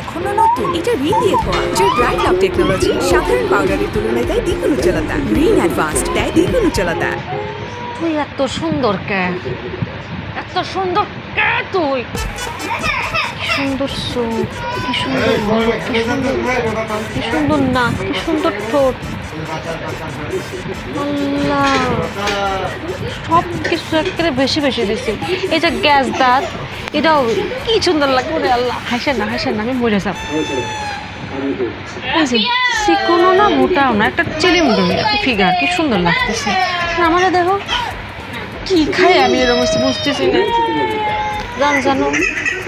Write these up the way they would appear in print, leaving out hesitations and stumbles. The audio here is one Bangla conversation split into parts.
এখনো নতুন। এটা রিন দিয়ে ধোয়া, যে ব্রাইট লাভ টেকনোলজি সাধারণ পাউডারের তুলনায় দেয় দ্বিগুণ উজ্জ্বলতা। রিন অ্যাডভান্সড দেয় দ্বিগুণ উজ্জ্বলতা। তুই এত সুন্দর কে? এত সুন্দর কে তুই? কি সুন্দর চোখ, কি সুন্দর মুখ, কি সুন্দর কপাল, কি সুন্দর নাক, কি সুন্দর ঠোঁট। আল্লাহ, সব কিছু একেবারে বেশি বেশি দিছি। এই যে গ্যাস দাঁত, এটাও কি সুন্দর লাগে। ওরে আল্লাহ, হাসেন না হাসেন না, আমি মরে যাব। চিকনো না মোটাও না, একটা চিলিমুড়ি ফিগার, কি সুন্দর লাগতেছে। আমারে দেখো কি খাই আমি এরকম বুঝতেছি না। জানো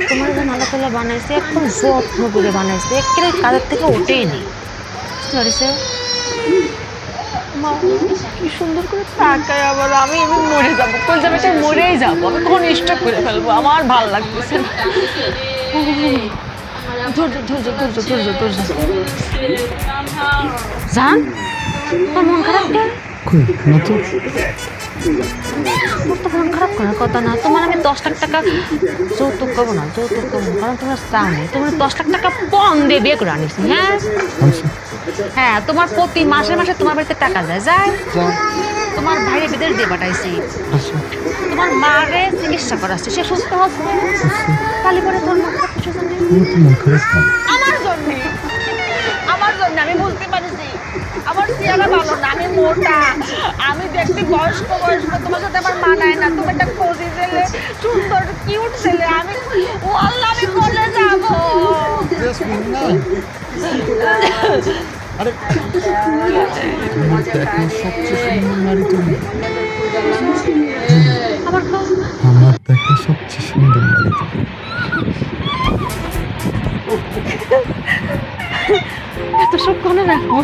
তোমার যে আল্লাহ তাআলা বানাইছে একদম যত্ন করে বানাইছে, একেবারে কাদের থেকে ওঠেই নি। বুঝতে পারছে কি সুন্দর করে তাকায়। আবার আমি মরে যাবো, কই যাবে, মরেই যাবো আমি, কখন স্টক করে ফেলবো। আমার ভাল লাগতেছে না। ধৈর্য ধৈর্য ধৈর্য ধৈর্য ধৈর্য। জান, তোর মন খারাপ কেন? তোর তো মন খারাপ করার কথা না। তোমার আমি 10 লাখ টাকা যৌতুক করবো না, যৌতুক করবো না, কারণ তোমার চাও নেই। তোমার 10 লাখ টাকা পণ দিয়ে বিয়ে করে আনিস। হ্যাঁ হ্যাঁ, তোমার প্রতি মাসে মাসে তোমার বাড়িতে টাকা যায় যায়। তোমার ভাইরে বিদেশ দিয়ে পাঠাইছি। তোমার মারে চিকিৎসা করাচ্ছে, সে সুস্থ হচ্ছে। কালি পরে তোর মন খারাপ কিছু জানে আমার জন্য, আমার জন্য। আমি বুঝতে পারছি আমার চেহারা ভালো না, আমি মোটা, আমি দেখতে বয়স্ক বয়স্ক, তোমার সাথে আমার মানায় না। তুমি একটা কোজি ছেলে, সুন্দর কিউট ছেলে, আমি ও আল্লাহ, আমি মরে যাবো। আমার দেখা সবচেয়ে সুন্দর নারী তুমি। এত সব কোনে রাখবো,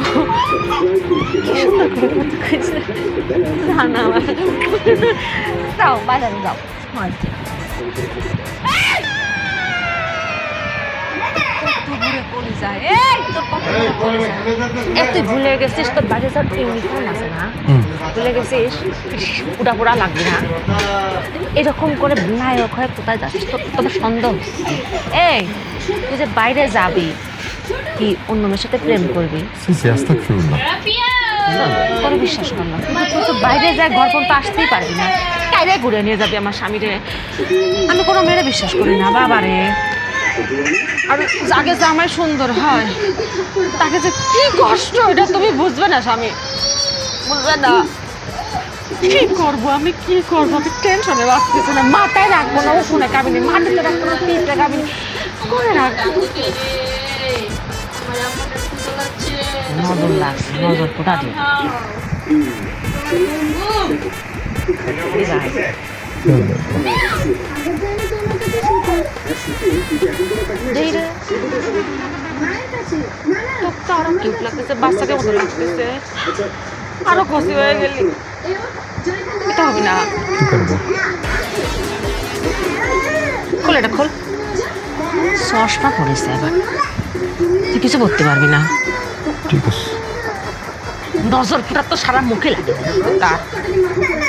কি সুন্দর করে কথা কইছে। না না, যাও বাজারে যাও। তুই ভুলে গেছিস তোর বাড়ি যার ইউনিফর্ম আছে না, ভুলে গেছিস? পুরা পুরা লাগবে না এরকম করে নায়ক হয়ে কোথায় যাচ্ছিস? তোর সন্দেহ। এই তুই যে বাইরে যাবি, কি অন্য মেয়ের সাথে প্রেম করবি? করে বিশ্বাস করলাম, কিন্তু তুই তো বাইরে যায় ঘর পর্যন্ত আসতেই পারবি না। কাইরে ঘুরে নিয়ে যাবি আমার স্বামীরে? আমি কোনো মেয়েরে বিশ্বাস করি না বাবারে। আর যাকে জামাই সুন্দর হয় তাকে যে কি কষ্ট, এটা তুমি বুঝবে না স্বামী, বুঝবে না। কি করবো আমি, কি করবো আমি টেনশনে বাঁচতেছি না। মাথায় রাখবো না উঠোনে কাবিনি, মাটিতে রাখবো না পিঠে কাবিনি, করে রাখবো। নজর লাগছে, নজর ফোটা দিয়ে আরো কিউট লাগতেছে, বাচ্চাকে মতো লাগতেছে। আরো খুশি হয়ে গেলি, এটা হবে না। খোল, এটা খোল। চশমা পড়েছে এবার, তুই কিছু করতে পারবি না। ঠিক আছে। নজর ফুটার তো সারা মুখে লাগে।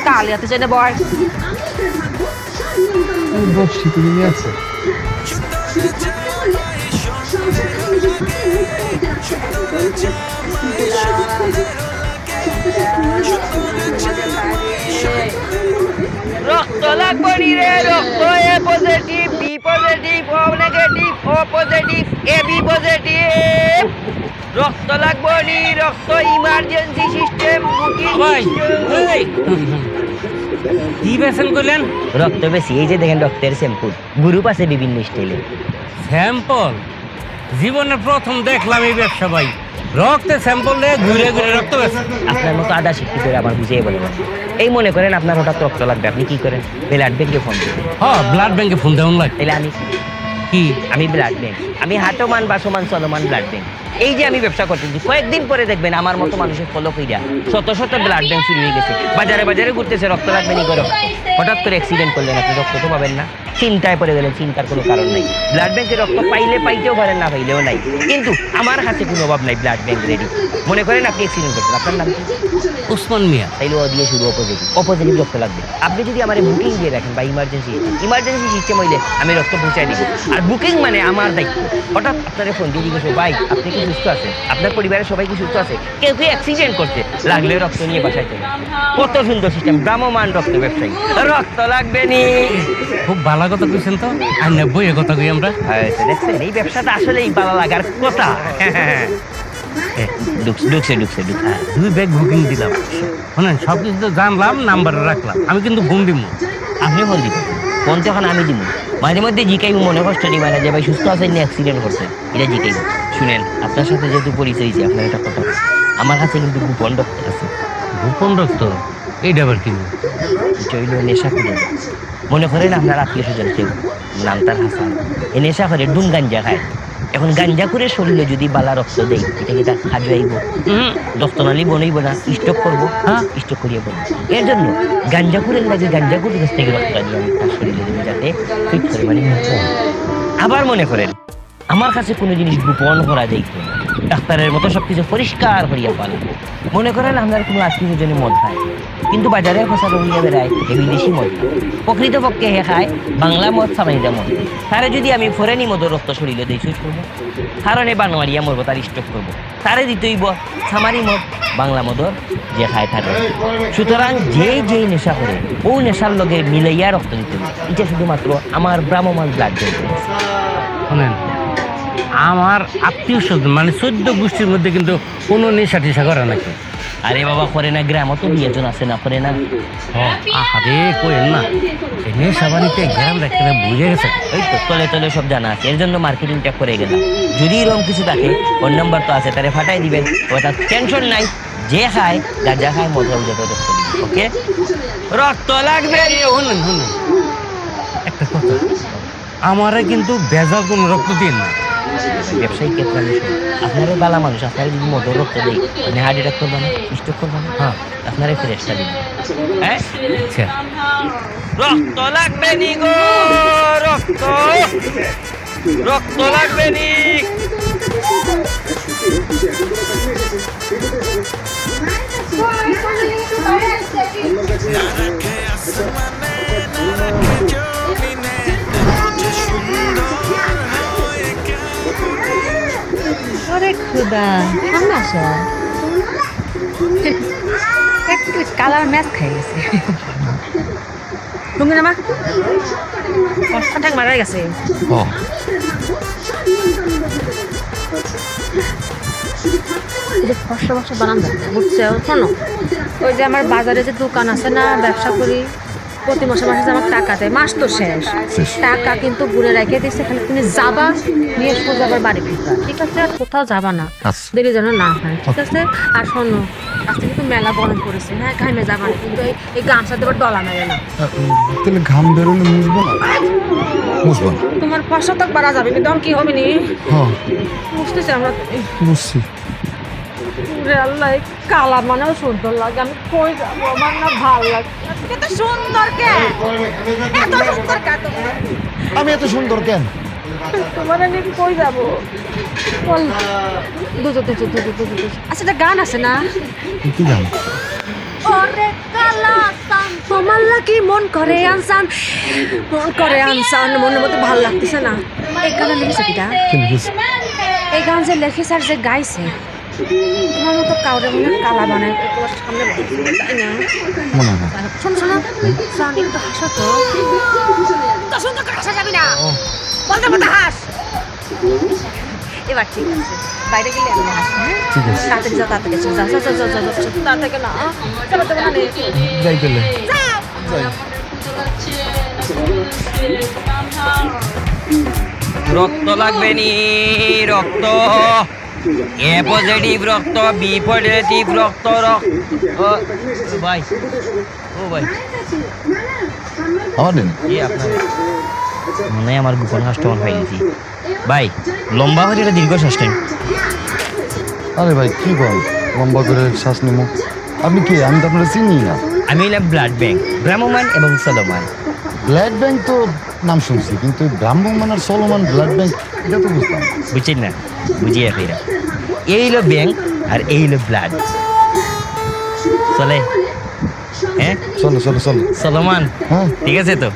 কালিয়াতে চাই না বয়। আছে রক্ত লাগবে রে, রক্ত এ positive, B positive, O negative, O positive, A B positive. রক্ত লাগবে নি, রক্ত ইমার্জেন্সি সিস্টেম, বুকিং কি বেসন করলেন? রক্ত বেশি, এই যে দেখেন রক্তের স্যাম্পল, গ্রুপ আছে বিভিন্ন স্টাইলে। স্যাম্পল জীবনে প্রথম দেখলাম এই ব্যবসা ভাই। রক্তের স্যাম্পল দিয়ে ঘুরে ঘুরে রক্ত বেসন। আপনার মতো আদা শিক্ষি করে আমার বুঝিয়ে বলেন। এই মনে করেন আপনার হঠাৎ রক্ত লাগবে, আপনি কি করেন? ব্লাড ব্যাংকে ফোন দেবেন। হ্যাঁ, ব্লাড ব্যাংকে ফোন দেওয়ান লাগে। তাহলে আমি কি? আমি ব্লাড ব্যাংক, আমি হাটমান বাসমান চলমান ব্লাড ব্যাংক। এই যে আমি ব্যবসা করতেছি, কয়েকদিন পরে দেখবেন আমার মতো মানুষের ফলো কইরা শত শত ব্লাড ব্যাংক শুরু হয়ে গেছে। বাজারে বাজারে ঘুরতেছে, রক্ত লাগবে নি করো। হঠাৎ করে অ্যাক্সিডেন্ট করলেন, আপনি রক্ত তো পাবেন না। চিন্তায় পড়ে গেলেন, চিন্তার কোনো কারণ নাই। ব্লাড ব্যাংকে রক্ত পাইলে পাইতেও পারেন, না পাইলেও নাই, কিন্তু আমার হাতে কোনো অভাব নাই, ব্লাড ব্যাংক রেডি। মনে করেন আপনি অ্যাক্সিডেন্ট করছেন, আপনার নাম কি? উসমান মিয়া। তাইলে ও দিয়ে শুরু অপোজিটিভ রক্ত লাগবে। আপনি যদি আমার বুকিং দিয়ে রাখেন বা ইমার্জেন্সি সিস্টেম হইলে আমি রক্ত পৌঁছাই দিব। আর বুকিং মানে আমার দায়িত্ব। হঠাৎ আপনার ফোন দিয়ে জিজ্ঞেস ভাই আপনি কি সুস্থ আছেন, আপনার পরিবারের সবাই কি সুস্থ আছে, কেউ কি অ্যাক্সিডেন্ট করছে, লাগলে রক্ত নিয়ে বাসায় চলে। কত সুন্দর সিস্টেম, ভ্রাম্যমান রক্ত ব্যবসায়ী। রক্ত লাগবে নি। খুব ভালো কথা কইছেন তো, আর বইয়ের কথা কই আমরা। দেখছেন এই ব্যবসাটা আসলেই ভালো লাগার কথা। ঢুকছে 2 ব্যাগ বুকিং দিলাম, শোনেন সব কিছু তো জানলাম, নাম্বার রাখলাম, আমি কিন্তু ফোন দিব। আপনি ফোন দিবেন, ফোন তো এখন আমি দিব। মাঝে মধ্যে জিকাইব, মনে কষ্ট নিবা না যে ভাই সুস্থ আছেন না অ্যাক্সিডেন্ট করছেন, এটা জিকাইব। শুনেন আপনার সাথে যেহেতু পরিচয় হয়েছে, আপনার একটা কথা, আমার কাছে কিন্তু গোপন রক্ত আছে। গোপন রক্ত? এইটা আবার কি? চইল নেশা করে। মনে করেন আপনার আত্মীয় স্বজন কেউ, নাম তার হাসান, এ নেশা করে ডুম গাঞ্জা খায়। এখন গাঞ্জা করে শরীরে যদি বালা রক্ত দেয়, এটা কি তার খাজ আইব? দস্তনালি বনইব না, স্টক করবো, হ্যাঁ স্টক করিয়ে বলবো। এর জন্য গাঞ্জা করে লাগে, গাঞ্জা করে কাছ থেকে রক্ত নিয়ে আমি তার শরীরে দেবো, যাতে ফিট করে, মানে আবার মনে করেন আমার কাছে কোনো জিনিস গোপন করা যাইত না, ডাক্তারের মতো সবকিছু পরিষ্কার করিয়া পাল। মনে করেন আপনার কোনো আত্মীয় স্বজনে মদ খায়, কিন্তু বাজারে ফসল হইয়া বেড়ায় এ বিদেশি মদ খায়। প্রকৃতপক্ষে হে খায় বাংলা মদ, সামাইদা মদ। তারে যদি আমি ফরেনি মদের রক্ত শরীরে দেই, সুইচ করবো, কারণে বানোয়ারিয়া মরবো, তার স্টক করবো। তারে দিতেইব সামারি মদ, বাংলা মদর যে খায় থাকে। সুতরাং যে নেশা করে ও নেশার লগে মিলাইয়া রক্ত দিতে হবে। এটা শুধুমাত্র আমার ভ্রাম্যমান ব্লাড ব্যাংক। শোনেন, আমার আত্মীয় স্বজন মানে 14 গোষ্ঠীর মধ্যে কিন্তু কোনো নেশা টেশা করে নাকি? আরে বাবা করে না, গ্রামও তো বিয়েজন আছে না, করে না? আরে কোয়েন না, এই নেশা বাড়িতে গ্রাম দেখতে বুঝে গেছে। ওই তো তলে তলে সব জানা আছে, এর জন্য মার্কেটিংটা করে গেলাম। যদি এরকম কিছু থাকে, ফোন নাম্বার তো আছে, তারে ফাটাই দিবেন, ওটা টেনশন নাই। যে খায় গাঁজা খায়, মধু যত রক্ত দিবে। ওকে, রক্ত লাগবে। শুনুন একটা কথা, আমারে কিন্তু ভেজাল কোনো রক্ত দিন না। ব্যবসায়িক ক্ষেত্রে আমি শুনি, আপনারও বালা মানুষ, আপনারা যদি মধুর রক্ত দেয়, আপনি হার্ট অ্যাটাক করবেন না, স্ট্রোক করবেন না, হ্যাঁ আপনারা ফ্রেশটা দিবেন। হ্যাঁ, আচ্ছা, রক্ত লাগবে নি গো, রক্ত লাগবে নি। আরে খুদা, সামনে আসো। একটু কালার ম্যাচ খাই গেছে। তুমি না মা ঠাক মারা গেছে। ফসা ফসা বানান বুঝছে? শোনো, ওই যে আমার বাজারে যে দোকান আছে না, ব্যবসা করি, প্রতি মাসে মাসে যে আমার টাকা দেয়, মাস তো শেষ, টাকা কিন্তু ঘুরে রেখে দিচ্ছে। এখানে তুমি যাবা, নিয়ে সোজা আবার বাড়ি ফিরবা, ঠিক আছে? আর কোথাও যাবা না, দেরি যেন না হয়, ঠিক আছে? আর শোনো, আজকে কিন্তু মেলা গরম পড়েছে, হ্যাঁ ঘামে যাবা না, কিন্তু এই গামছা দেবার ডলা নেবে না। তাহলে ঘাম বেরোলে মুছবো না? মুছবো না। তোমার ফসা তক বাড়া যাবে, কিন্তু কি হবে নি? হ্যাঁ বুঝতেছি আমরা। বুঝছি। রে আল্লাহ, এই কালা মানেও সুন্দর লাগে, আমি কই যাবো, আমার না ভালো লাগে। এত সুন্দর কেন? এত সুন্দর কেন? আমি এত সুন্দর কেন? তোমার নিয়ে কই যাবো বল? দুজো। আচ্ছা, একটা গান আছে না, কি জানো? ওরে কালা সান তোমার লাগি মন করে আনসান, মনের মতো ভালো লাগতেছে না। এই গান লিখেছে কিটা? এই গান যে লেখেছে আর যে গাইছে, তোমার মতো কাউরে মনে কালা বানায় তোমার সামনে বলছে, তাই না? মনে হয় শোনো সান, একটু হাসো তো। তো সুন্দর করে হাসা যাবি না, বলতে বলতে হাস। এবার ঠিক আছে, বাইরে গেলে আমি হাসি। হ্যাঁ, ঠিক আছে। তাড়াতাড়ি যাও, তাড়াতাড়ি যাও, তাড়াতাড়ি না, চালাতে না নে। যাই পেলে রক্ত লাগবে নি, রক্ত। এ পজিটিভ রক্ত, বি পজিটিভ রক্ত। ভাই, ও ভাই, আমার দিন আপনার মনে হয় আমার গোপন শ্বাসটা অন হয়ে গেছি। ভাই, লম্বা হয়ে এটা দীর্ঘ শ্বাস টাইম। আরে ভাই কি বল, লম্বা করে শ্বাস নেবো? আপনি কি? আমি তো আপনারা চিনি না। আমি হলাম ব্লাড ব্যাংক, ভ্রাম্যমান এবং চলমান। ব্লাড ব্যাংক তো নাম শুনছি কিন্তু ব্রাহ্মণ আর চলমান ব্লাড ব্যাংক এটা তো বুঝতাম না। বুঝছেন না বুঝিয়ে ফেরা এই হলো ব্যাংক আর এই হলো ব্লাড চলে হ্যাঁ চলো চলো চলো। সলমান হ্যাঁ ঠিক আছে তো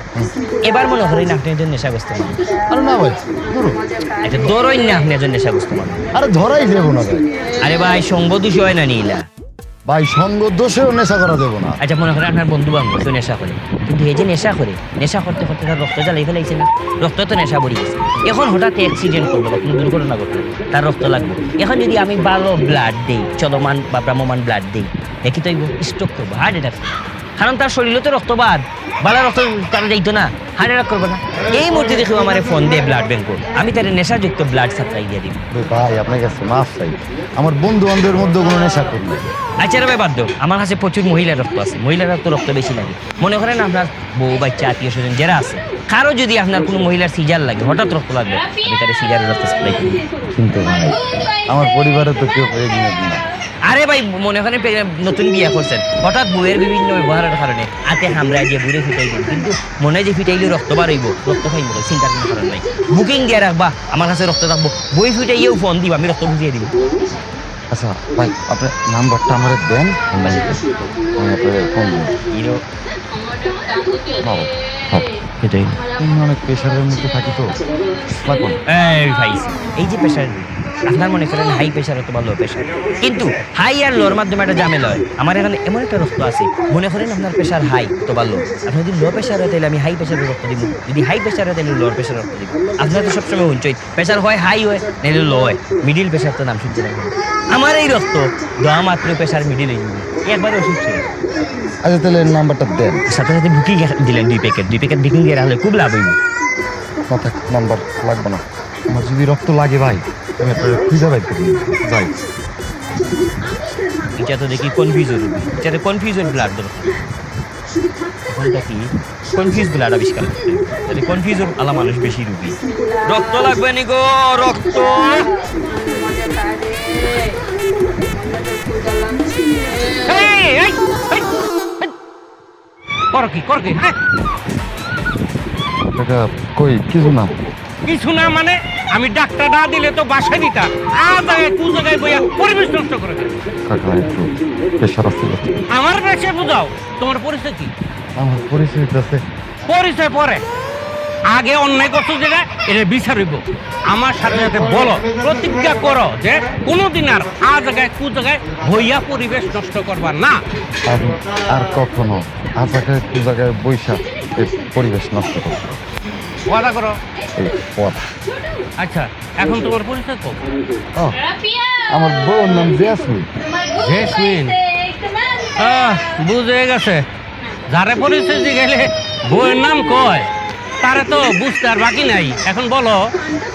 এবার মনে করেন আপনি একজন নেশাগ্রস্ত মানুষ আরে না ভাই ধরো এটা ধরুন না আপনি একজন নেশাগ্রস্ত মানুষ আরে ধরাই দেবো না ভাই। আরে ভাই সঙ্গ দোষী হয় না নীলা ভাই সঙ্গ দোষেও নেশা করা দেবো না। আচ্ছা মনে করেন আপনার বন্ধু বান্ধব তো নেশা করে কিন্তু এই যে নেশা করে নেশা করতে করতে তার রক্ত জ্বালাই ফেলাইছে না রক্ত তো নেশা বড়ি গেছে এখন হঠাৎ অ্যাক্সিডেন্ট করলো বা কোনো দুর্ঘটনা ঘটলো তার রক্ত লাগবে এখন যদি আমি ভালো ব্লাড দিই চলমান বা ভ্রাম্যমান ব্লাড দিই দেখি তো স্ট্রোক করবো হার্ট অ্যাটাক কারণ তার শরীরে তো রক্ত বাদ ভালো রক্ত তারা যাইতো না হার্ট অ্যাটাক করবো না এই মুহূর্তে দেখো আমার ফোন দিয়ে ব্লাড ব্যাংক আমি তার নেশাযুক্ত ব্লাড সাপ্লাই দিয়ে দিব ভাই আপনার কাছে মাফ চাই আমার বন্ধু বান্ধবের মধ্যে কোনো নেশা করি না। আচ্ছা রে ভাই বাদ দাও আমার কাছে প্রচুর মহিলার রক্ত আছে মহিলার তো রক্ত বেশি লাগে মনে করেন আপনার বউ বাচ্চা আত্মীয় স্বজন যারা আছে কারো যদি আপনার কোনো মহিলার সিজার লাগে হঠাৎ রক্ত লাগবে আমি তার সিজারের রক্ত সাপ্লাই করি কিন্তু ভাই আমার পরিবারে তো কেউ প্রেগনেন্ট না। আরে ভাই মনে করেন নতুন বিয়ে করছেন হঠাৎ বউয়ের বিভিন্ন ব্যবহারের কারণে হাতে হামড়ায় দিয়ে বুড়ে ফিটাই দিন কিন্তু মনে যে ফিটাইলে রক্ত বার হইব রক্ত খাইব চিন্তার কোনো কারণ নাই বুকিং দিয়ে রাখবা আমার কাছে রক্ত থাকবো বই ফিটাইয়েও ফোন দিব আমি রক্ত বুঝিয়ে দিব আচ্ছা ভাই আপনার নাম্বারটা আমার দেন আমি আপনার ফোন দিন। হিরো এটাই আমি অনেক প্রেশারের মধ্যে থাকি তো লাগবো না। এই ভাই এই যে প্রেশার আপনার মনে করেন হাই প্রেশার অথবা লো প্রেশার কিন্তু হাই আর লোর মাধ্যমে একটা ঝামেলা হয় আমার এখানে এমন একটা রক্ত আছে মনে করেন আপনার প্রেশার হাই অথবা লো আপনি যদি লো প্রেশার হয় তাহলে আমি হাই প্রেশারের রক্ত দিব যদি হাই প্রেশার হয় তাহলে লোর প্রেশার রক্ত দিব আপনার তো সবসময় উঞ্চই প্রেশার হয় হাই হয় নাহলে লো হয় মিডিল প্রেশার তো নাম শুনতে লাগবে আমার এই রক্ত দেওয়া মাত্র প্রেশার মিডিল হয়ে যাবে একবারে ওষুধ ছিল আচ্ছা তাহলে নাম্বারটা দেন সাথে সাথে বুকিং দিলেন দুই প্যাকেট বুকিং দিয়ে রাখলে খুব লাভ হইব মাথা নাম্বার লাগবে না আমার যদি রক্ত লাগে ভাই আমি আপনার খুঁজে বাইর করি যাই। এটা তো দেখি কনফিউজন রুবি এটা কনফিউজন ব্লাড দরকার এখনটা কি কনফিউজ ব্লাড আবিষ্কার করতে তাহলে কনফিউজন আলা মানুষ বেশি রুবি রক্ত লাগবে নি গো রক্ত কর কি কাকা কই কিছু না কিছু না মানে আমি ডাক্তার না দিলে তো বাসায় দিতাম আর জায়গায় তু জায়গায় বইয়া পরিবেশ নষ্ট করে দিল। কাকা একটু প্রেশার আছে আমার কাছে বুঝাও তোমার পরিচয় কি আমার পরিচয় আছে পরিচয় পরে আগে অন্যায় করছো যেটা এটা বিচার হইব আমার সাথে সাথে বলো প্রতিজ্ঞা করো যে কোনোদিন আর জায়গায় কু জায়গায় বইয়া পরিবেশ নষ্ট করবা না আর কখনো আর জায়গায় দু জায়গায় বৈশাখ এই পরিবেশ নষ্ট করবে ওয়াদা করো এই পথ। আচ্ছা এখন তোমার পরিচয় কো ও আমার বউর নাম জেসমিন। জেসমিন বুঝে গেছে যারে পরিচয় দিয়ে গেলে বইয়ের নাম কয় তারে তো বুঝতে আর বাকি নাই এখন বলো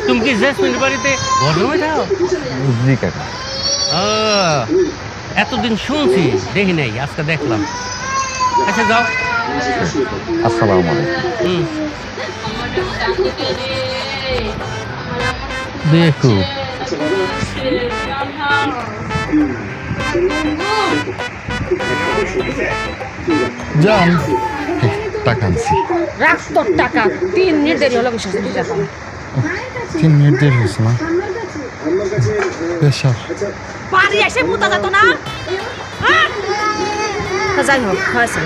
তুমি কি জেসমিন বাড়িতে ঘটনা যাও জি কাকা এতদিন শুনছি দেখি নাই আজকে দেখলাম আচ্ছা যাও আসসালামু আলাইকুম। হুম দেখো যান টাকা আনছি রাখ তোর টাকা 3 মিনিট দেরি হলো বিশ্বাস তুই টাকা 3 মিনিট দেরি হয়েছে না প্রেশার বাড়ি এসে মুতা যেত না যাই হোক হয়েছে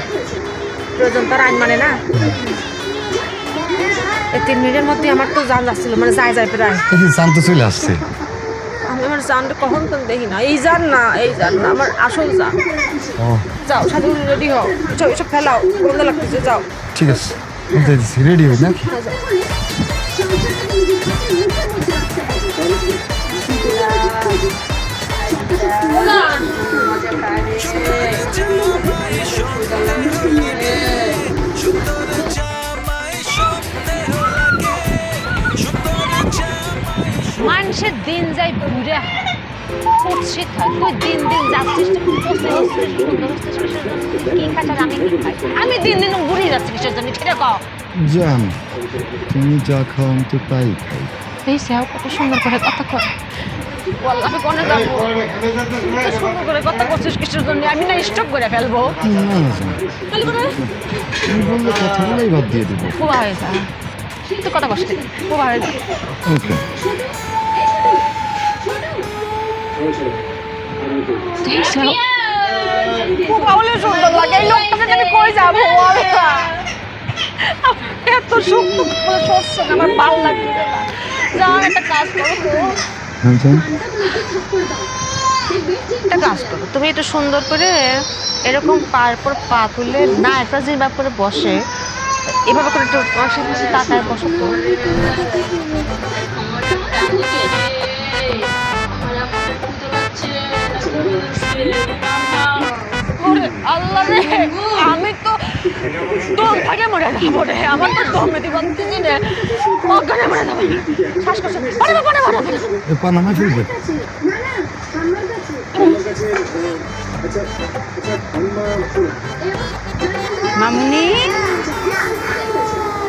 প্রয়োজন তার আইন মানে না এই 3 মিনিটের মধ্যে আমার তো জান যাচ্ছিল মানে যায় প্রায় এই জানতে চলে আসছে আমি আমার জানটা কখন তো দেখি না এই জান না আমার আসল জান ও যাও সাথে রেডি হও এসব ফেলাও গন্ধ লাগতেছে যাও ঠিক আছে রেডি হই নাকি মানুষের দিন যাই বুড়া কুৎসিত হয় তুই দিন যাচ্ছিস কি খাচ্ছ আমি কি খাই আমি দিন বুড়ি যাচ্ছি কিসের জন্য সেটা কও জান তুমি যা খাও আমি তো তাই খাই এই সেও কত সুন্দর করে কথা কয় আমি কোনে যাবো সুন্দর করে কথা করছিস কিসের জন্য আমি না স্টপ করে ফেলবো না জান তুমি বললে কথা বলেই বাদ দিয়ে দেবো খুব হয়েছে তুই কথা কষ্ট ও ভালো যা ওকে বাবুলে সুন্দর লাগে এই লোকটাকে আমি কই যাবো এত সুখ সরছে আমার ভালো লাগছে যা একটা কাজ করো তো একটা কাজ করো তুমি একটু সুন্দর করে এরকম পায়ের পর পা তুলে না একটা যেভাবে করে বসে এভাবে করে একটু আশেপাশে তাকায় বসো তো আল্লাহ রে আমি তো দম ফাটে মরে যাবো রে আমার তো দমে দিব না অজ্ঞানে মরে যাবো শ্বাস করছে পানামা ফিরবে মামুনি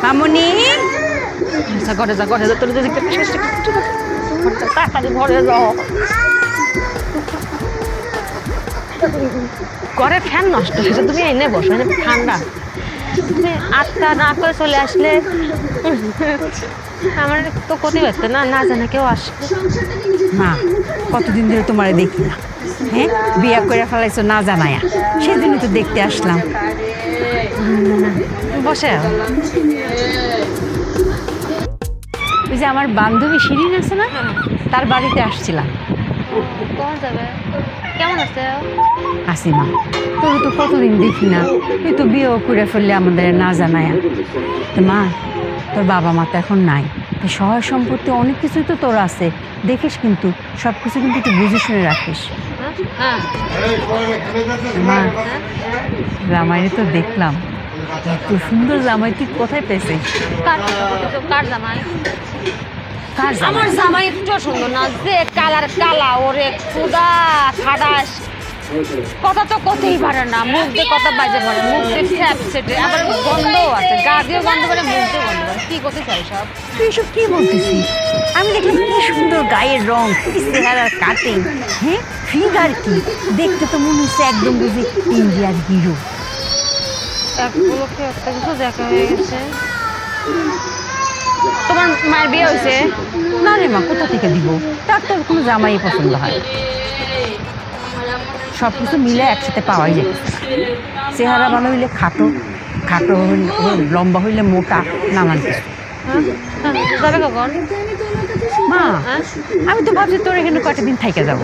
মামুনি ঘরে যা তোর যদি তাড়াতাড়ি ঘরে যাও ঘরে ফ্যান নষ্ট হয়েছে তুমি এনে বসো এনে ঠান্ডা তুমি আটটা না করে চলে আসলে আমার তো ক্ষতি হচ্ছে না না জানে কেউ আসবে মা কতদিন ধরে তোমারে দেখি না হ্যাঁ বিয়া করে ফেলাইছো না জানায়া সেদিন তো দেখতে আসলাম বসে ওই যে আমার বান্ধবী শিরিন আছে না তার বাড়িতে আসছিলাম কখন যাবে কেমন আছে আসি মা তোর তো কতদিন দেখি না তুই তো বিয়েও করে ফেললে আমাদের না জানায়া তো মা তোর বাবা মা তো এখন নাই তো সহায় সম্পত্তি অনেক কিছুই তো তোর আছে দেখিস কিন্তু সব কিছু কিন্তু একটু বুঝে শুনে রাখিস হ্যাঁ মা জামাইরে তো দেখলাম এত সুন্দর জামাই তুই কোথায় পেয়েছিস কার জামাই কার জামাই? আমার জামাই একটু সুন্দর না যে কালার কালা ওরে খুদা খাদাস কথা তো কতেই পারে না মুখ দিয়ে কথা বাজে পারে মুখ দিয়ে ফ্যাপ সেটে আবার গন্ধও আছে গা দিয়ে গন্ধ করে মুখ দিয়ে গন্ধ করে কি করতে চাই সব তুই এসব কি বলতেছিস আমি দেখলাম কি সুন্দর গায়ের রং কি চেহারার কাটিং হ্যাঁ ফিগার কি দেখতে তো মনে হচ্ছে একদম বুঝি ইন্ডিয়ার হিরো এক উপলক্ষে একটা কিছু দেখা হয়ে গেছে তোমার মায়ের বিয়ে হয়েছে না রে মা কোথা থেকে দিব তার তো কোনো জামাই পছন্দ হয় সব কিছু মিলে একসাথে পাওয়াই যায় চেহারা ভালো হইলে খাটো খাটো লম্বা হইলে মোটা নানান কিছু যাবে কখন মা হ্যাঁ? আমি তো ভাবছি তোর এখানে কয়েকটা দিন থেকে যাব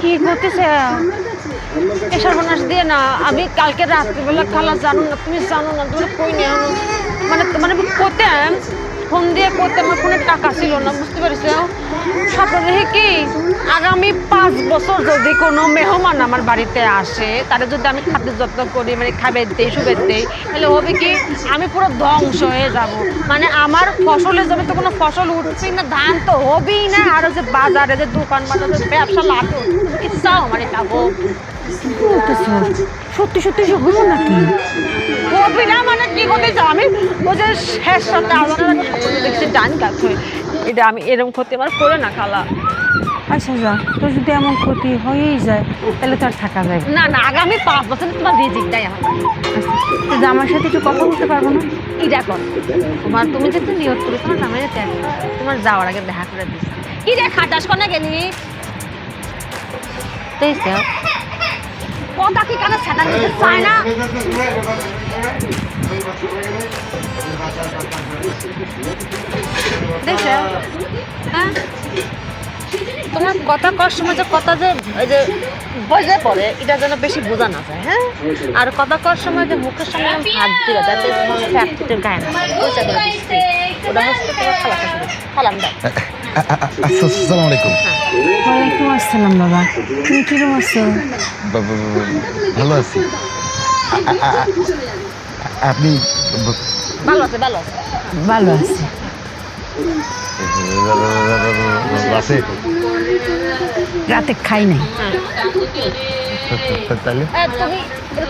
কি করতেছে এ সর্বনাশ দিয়ে না আমি কালকে রাত্রিবেলা খালা জানো না তুমি জানো না তুমি কই নিয়ে মানে মানে আমি করতাম ফোন দিয়ে করতে আমার ফোনে টাকা ছিল না বুঝতে পারছো স্বপ্ন দেখে কি আগামী 5 বছর যদি কোনো মেহমান আমার বাড়িতে আসে তাহলে যদি আমি খাদ্য যত্ন করি মানে খাবার দিই শুবের দিই তাহলে হবে কি আমি পুরো ধ্বংস হয়ে যাব মানে আমার ফসলের জমি তো কোনো ফসল উঠছেই না ধান তো হবেই না আর যে বাজারে যে দোকান বাজারে ব্যবসা লাগে কি চাও মানে খাবো সত্যি সত্যি সে হলো নাকি হবে না মানে কি করতে চাও আমি ওই যে শেষ রাতে আলাদা দেখছি ডান কাজ হয়ে এটা আমি এরকম ক্ষতি আমার করে না খালা আচ্ছা যা তোর যদি এমন ক্ষতি হয়েই যায় তাহলে তো আর থাকা যাবে না না আগামী 5 বছর তোমার রিজিক দেয় আমার তো আমার সাথে একটু কথা বলতে পারবো না কি দেখো তোমার তুমি যেহেতু নিয়ত করেছো তোমার জামাই যেতে তোমার যাওয়ার আগে দেখা করে দিস কি রে খাটাস কোনে গেলি দেখছো কথা কি কানে ছাটা দিতে চায় না দেখছো হ্যাঁ তোমার কথা কর সময় যে কথা যে ওই যে বজে পড়ে এটা যেন বেশি বোঝা না যায় হ্যাঁ আর কথা কর সময় যে মুখের সামনে হাত দিলে যাতে তোমার ফ্যাক্টরিতে গায়ে না ওইটা করে দিচ্ছি ওটা হচ্ছে তোমার খালাম দাও আসসালামু আলাইকুম ওয়ালাইকুম আসসালাম বাবা তুমি কিরকম আছো ভালো আছি আপনি ভালো আছে ভালো আছে ভালো আছি রাতে রাতে খাই নাই তাহলে তুমি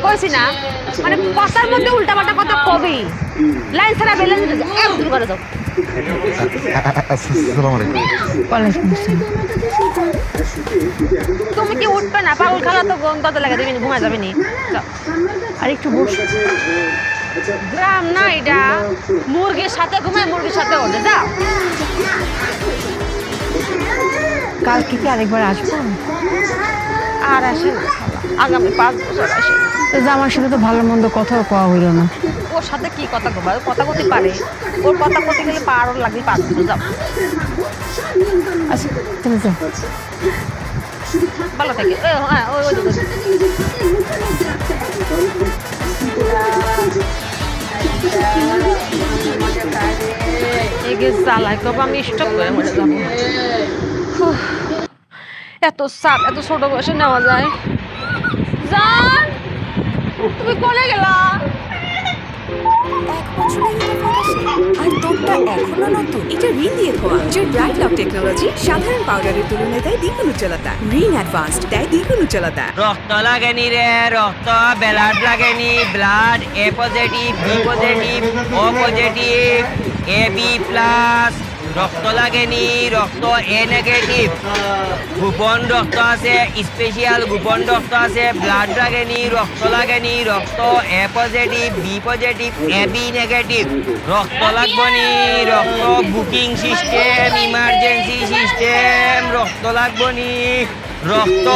কইছি না মানে কথার মধ্যে উল্টাপাল্টা কথা কবি লাইন ছাড়া বেলেন একদম করে যাও আসসালামু আলাইকুম ওয়ালাইকুম আসসালাম তুমি কি উঠবে না পাগল খালা তো গন্ধ লাগে দেবেন ঘুমা যাবে নি যাও আর একটু বস গ্রাম না এটা, মুরগির সাথে ঘুমায় মুরগির সাথে ওঠে। যাও। কালকে কি আরেকবার আসবো? আর আসে না খালা, আগামী 5 বছর আসে না। তো জামার সাথে তো ভালো মন্দ কথাও কওয়া হইল না। ওর সাথে কি কথা কবা? ও কথা কতে পারে, ওর কথা কতে গেলে পারও লাগবে 5 বছর। যাও আচ্ছা তুমি যাও। ভালো থাকে। হ্যাঁ ওই ওই ওই। এগে চালাই কব আমি স্টপ করে মরে যাবো। হুঁ, এত চাপ এত ছোট বয়সে নেওয়া যায়? জান তুমি কোনে গেলা? 1 বছরের তফাৎ আসে আর ত্বকটা এখনো নতুন। এটা রিন দিয়ে ধোয়া যে ব্রাইট লাভ টেকনোলজি সাধারণ পাউডারের তুলনায় দেয় দ্বিগুণ উজ্জ্বলতা। রিন অ্যাডভান্সড দেয় দ্বিগুণ উজ্জ্বলতা। রক্ত লাগেনি রে, রক্ত ব্লাড লাগেনি। Blood A positive, B positive, O positive, A B plus. রক্ত লাগেনি, রক্ত এ নেগেটিভ। গোপন রক্ত আছে, স্পেশাল গোপন রক্ত আছে। ব্লাড লাগেনি, রক্ত লাগেনি। রক্ত এ positive, B positive, A B negative. রক্ত লাগবনি, রক্ত বুকিং সিস্টেম, ইমার্জেন্সি সিস্টেম। রক্ত লাগবনি, রক্ত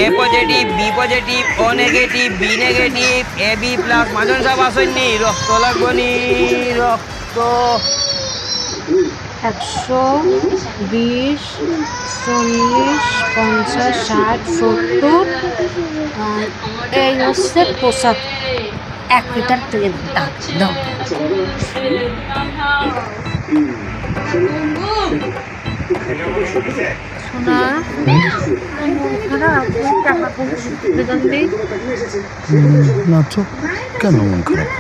এ positive, B positive, O negative, B negative, A B plus. মাজন সব আসেননি, রক্ত লাগবনি, রক্ত। 120, 40, 50, 60, 70, এই হচ্ছে 75। 1 লিটার তেলের দাম দাও। সোনা খারাপ, টাকা বেতন দিই না তো, কেন মন খারাপ?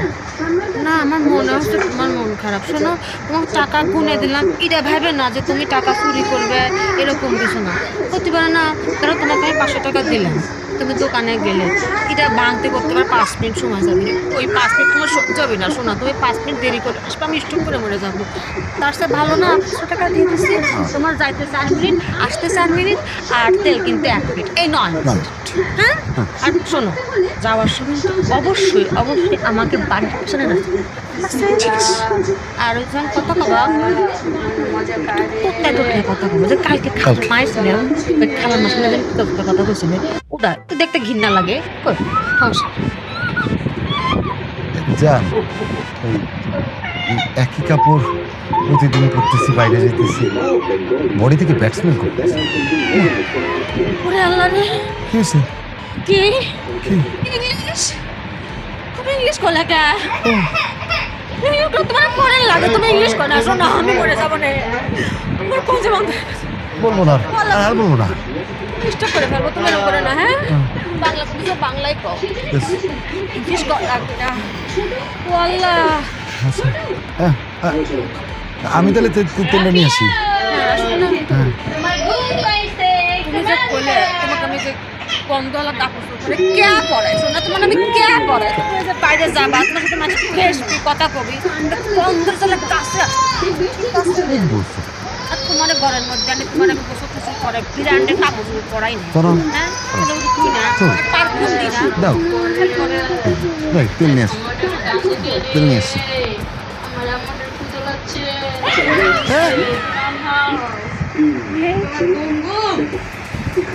না, আমার মনে হচ্ছে তোমার মন খারাপ। শোনো, তোমার টাকা গুনে দিলাম, এটা ভাবে না যে তুমি টাকা চুরি করবে, এরকম কিছু না। হতে পারে না, কারণ তোমাকে আমি 500 টাকা দিলাম, তুমি দোকানে গেলে এটা ভাঙতে করতে পারে 5 মিনিট সময় যাবে। ওই 5 মিনিট তোমার সহ্য হবে না। শোনা, তুমি 5 মিনিট দেরি করে আসবে, আমি স্টপ করে মরে যাবো। তার সাথে ভালো না 500 টাকা দিয়ে দিচ্ছি, তোমার যাইতে 4 মিনিট, আসতে 4 মিনিট, আর তেল কিনতে 1 মিনিট, এই 9 মিনিট। হ্যাঁ, আর শোনো, যাওয়ার সময় তো অবশ্যই অবশ্যই আমাকে বাড়ির পেছনে রাখবে। আর ওই যখন কথা কবা, কথা কবো যে কালকে খালার মায়ের ছিল, ওই খালার মাস মিলে কথা বলছিল, ওটা তো দেখতে ঘৃণা লাগে। কই সমস্যা? জান, ওই একই কাপড় প্রতিদিন পরতেছি, বাইরে যেতেছি, বডি থেকে ব্যাটসম্যান করতেছি। ওরে আল্লাহ রে, কি হয়েছে? কি কি? ইংলিশ? তুমি ইংলিশ করলে কে? তোমার পরে লাগে, তুমি ইংলিশ করে না। শোনো, আমি মরে যাবো না। আমার কোন যে বন্ধ বলবো না, আর বলবো না। ডিস্টার্ব করে ফেলবো, তুমি এরকম করে না। হ্যাঁ, বাংলা তুমি তো বাংলাই কও, Yes. ইংলিশ কর লাগবে না। ও আল্লাহ। আচ্ছা, আমি তাহলে তেলটা নিয়ে আসি। হ্যাঁ, শোনো, হ্যাঁ, তুমি যে বলে তোমাকে আমি যে গন্ধওয়ালা কাপড় পরে কে পরে, শোনো, তোমার আমি কে পরে? তুমি যে বাইরে যাবা, তোমার সাথে মাঝে ফ্রেশ কথা কবি, গন্ধ চলে কাছে ঠিক বলছো। আর তোমার ঘরের মধ্যে আমি তোমার আমি গোসল টোসল করে ব্র্যান্ডের কাপড় পরাই না। করো। হ্যাঁ, তুই না পারফিউম দিই না। দাও, ভাই তেল নিয়ে আসি, তেল নিয়ে আসি।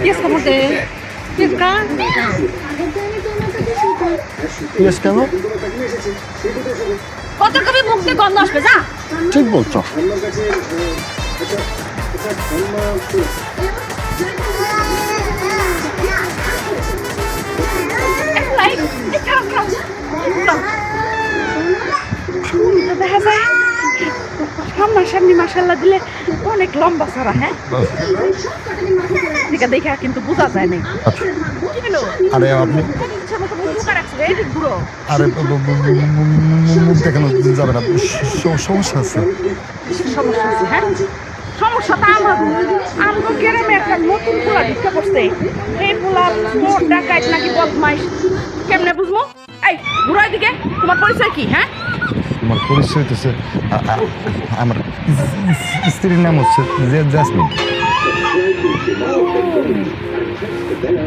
Yes, como te... Yes, ka? Yes, কেন? কত কবি মুখ থেকে গন্ধ আসবে, যা। ঠিক বলছো। দেখা যায় সামনাসামনি মাসাল্লাহ দিলে অনেক লম্বা সারা। হ্যাঁ, দেখা দেখা কিন্তু বোঝা যায় না। আচ্ছা, আরে আপনি আরে মুখ দেখানো যাবে না, সমস্যা আছে। সমস্যা আছে? হ্যাঁ, সমস্যাটা আমার গ্রামে একটা নতুন পোলা ঢুকে পড়ছে। এই পোলা চোর ডাকাইত নাকি বদমাইশ, কেমনে বুঝবো? এই ঘুরাই দিকে, তোমার পরিচয় কি? হ্যাঁ, আমার পরিচয় হইতেছে, আমার স্ত্রীর নাম হচ্ছে জেসমিন।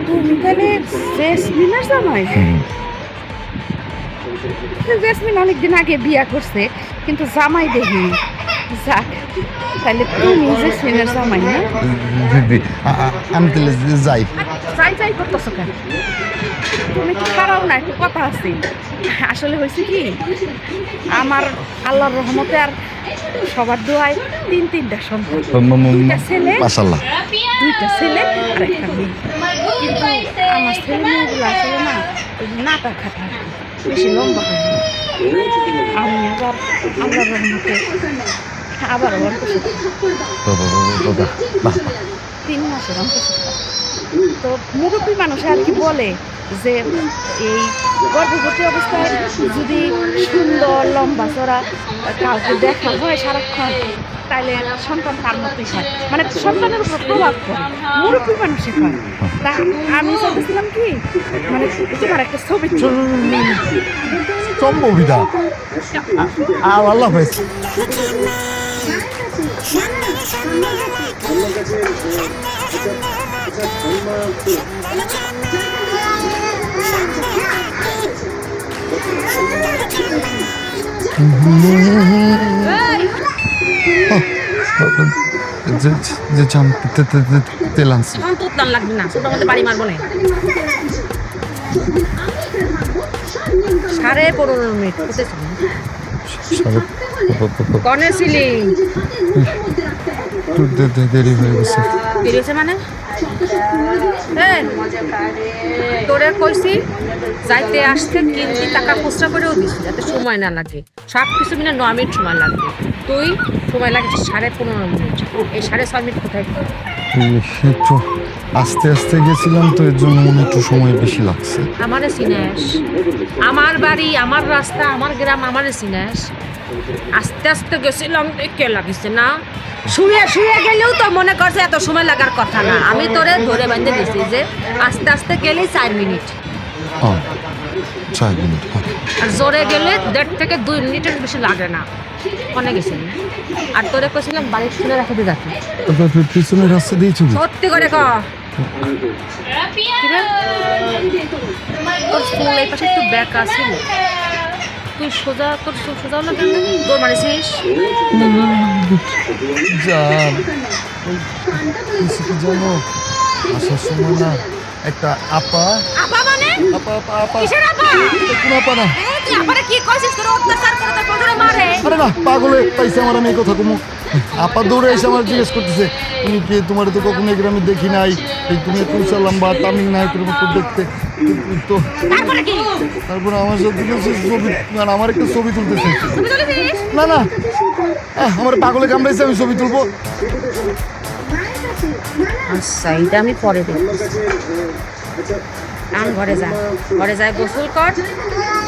তুমি তাহলে জেসমিনের জামাই? জেসমিন অনেকদিন আগে বিয়া করছে কিন্তু জামাই দেখিনি। যাক, তাহলে তুমি জেসমিনের জামাই না? দিদি আমি তাহলে যাই। যাই যাই করতেছো কেন? তুমি কি খারাও না, একটু কথা আছে। আসলে হয়েছে কি, আমার আল্লাহর রহমতে আর সবার দোয়ায় তিনটা সন্তান, দুইটা ছেলে, মাশাআল্লাহ। দুইটা ছেলে আর একটা মেয়ে। কিন্তু আমার ছেলে মেয়েগুলো আসলে না নাটা খাটা, বেশি লম্বা হয় না। আমি আবার আল্লাহর রহমতে আবার বাহ 3 মাসের অন্তঃসত্ত্বা। তো মুরব্বী মানুষ আর কি বলে যে এই গর্ভবতী অবস্থায় যদি সুন্দর লম্বা চড়া কাউকে দেখা হয় সারাক্ষণ, তাহলে সন্তান তার মতোই হয়, মানে সন্তানের উপর প্রভাব পড়ে, মুরব্বী মানুষে হয়। তা আমি চাইতেছিলাম কি, মানে তোমার একটা ছবি সম্ভবিতা আল্লাহ হাফেজ। যে চাম তেল আনছি। এখন তো উত্তান লাগবে না, ছোটোর মধ্যে বাড়ি মারবো না। 15.5 মিনিট কনে ছিলি? দেরি হয়ে গেছে। দেরি হয়েছে মানে? তোরে কইছি যাইতে আসতে কিনছি, টাকা খুচরা করেও দিছি যাতে সময় না লাগে। সব কিছু মিলে 9 মিনিট সময় লাগবে, তুই সময় লাগে 15.5 মিনিট। এই 6.5 মিনিট কোথায়? একটু আস্তে আস্তে গেছিলাম তো, এর জন্য মনে একটু সময় বেশি লাগছে। আমারে চিনাস, আমার বাড়ি, আমার রাস্তা, আমার গ্রাম, আমারে চিনাস। আস্তে আস্তে গেছিলাম দেখে লাগিছে না? শুয়ে শুয়ে গেলেও তো মনে করছে এত সময় লাগার কথা না। আমি তোরে ধরে বাঁধতে দিছি যে আস্তে আস্তে গেলেই 4 মিনিট, 4 মিনিট, আর জোরে গেলে 1.5 থেকে 2 মিনিটের বেশি লাগে না। অনেক গেছি আর তোরে কইছিলাম বাড়ি খুলে রাখতে যাচ্ছি। পিছনের রাস্তা দিয়ে চলি। সত্যি করে ক তোর ফুল এই পাশে একটু ব্যাক আসিল, তুই সোজা তোর সোজা হলো কেন? দৌড় মারিছিস? জান জানো, আসার সময় না একটা আপা আপা মানে আপা কিসের আপা? কোন আপা না, তুই আমারে কি কইছিস? তোর অত্যাচার করে তোর পদরে মারে? আরে না পাগলে পাইছে আমার, আমি এই কথা কমু। আপা দৌড়ে এসে আমার জিজ্ঞেস করতেছে, তুমি কে? তোমার তো কখনো এই গ্রামে দেখি নাই, এই তুমি কুলসা লম্বা তামিল নায়কের মতো দেখতে। তো তারপরে কি? তারপরে আমার সাথে ছবি, মানে আমার একটা ছবি তুলতেছে। তুমি চলেছিস? না না আমার পাগলে কামড়াইছে, আমি ছবি তুলবো। আচ্ছা, এটা আমি পরে দেখব। আমি ঘরে যা, ঘরে যাই গোসল কর,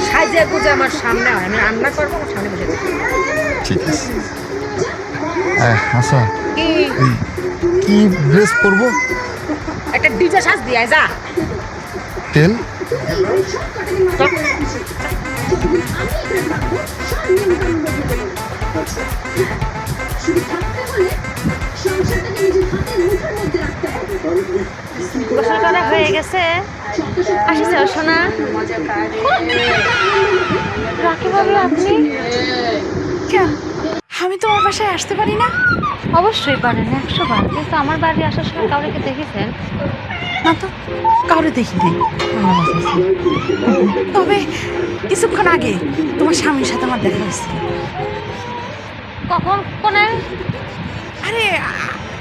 সাজে গুজে আমার সামনে হয়, আমি রান্না করবো, আমার সামনে বসে দেখবো। ঠিক আছে। আচ্ছা কি কি ড্রেস পরবো? একটা ডিজে সাজ দিয়ে যা। তেল গোসল করা হয়ে গেছে, আসিস সোনা। রাখি ভাবি আপনি কেন? আমি তোমার বাসায় আসতে পারি না? অবশ্যই পারেন, 100 বার। কিন্তু আমার বাড়ি আসার সময় কাউকে কি দেখেছেন? না তো, কাউরে দেখিনি। তবে কিছুক্ষণ আগে তোমার স্বামীর সাথে আমার দেখা হয়েছিল। কখন? কোনে? আরে